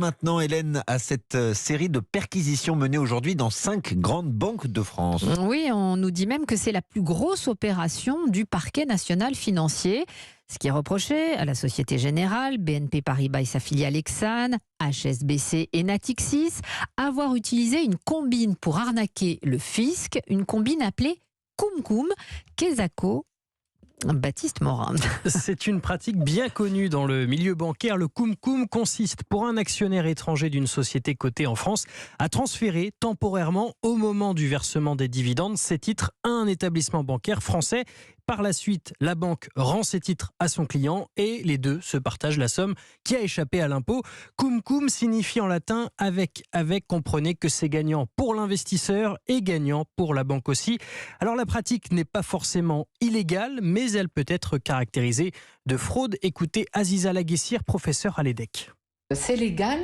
Maintenant, Hélène, à cette série de perquisitions menées aujourd'hui dans 5 grandes banques de France. Oui, on nous dit même que c'est la plus grosse opération du parquet national financier. Ce qui est reproché à la Société Générale, BNP Paribas et sa filiale Exane, HSBC et Natixis, avoir utilisé une combine pour arnaquer le fisc, une combine appelée Cum Quesaco. Baptiste Morin. C'est une pratique bien connue dans le milieu bancaire. Le cum-cum consiste pour un actionnaire étranger d'une société cotée en France à transférer temporairement au moment du versement des dividendes ses titres à un établissement bancaire français. Par la suite, la banque rend ses titres à son client et les deux se partagent la somme qui a échappé à l'impôt. Cum-cum signifie en latin avec. Comprenez que c'est gagnant pour l'investisseur et gagnant pour la banque aussi. Alors la pratique n'est pas forcément illégale, mais elle peut être caractérisée de fraude. Écoutez Aziza Laguessire, professeure à l'EDEC. C'est légal,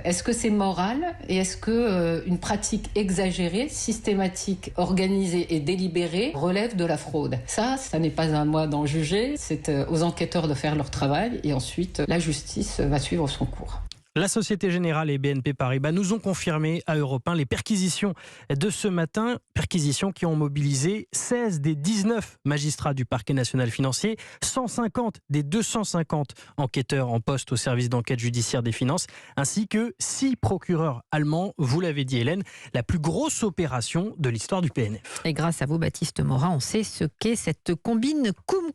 est-ce que c'est moral et est-ce que une pratique exagérée, systématique, organisée et délibérée relève de la fraude? Ça n'est pas à moi d'en juger, c'est aux enquêteurs de faire leur travail et ensuite la justice va suivre son cours. La Société Générale et BNP Paribas nous ont confirmé à Europe 1 les perquisitions de ce matin, perquisitions qui ont mobilisé 16 des 19 magistrats du parquet national financier, 150 des 250 enquêteurs en poste au service d'enquête judiciaire des finances, ainsi que 6 procureurs allemands. Vous l'avez dit Hélène, la plus grosse opération de l'histoire du PNF. Et grâce à vous, Baptiste Morin, on sait ce qu'est cette combine Cum.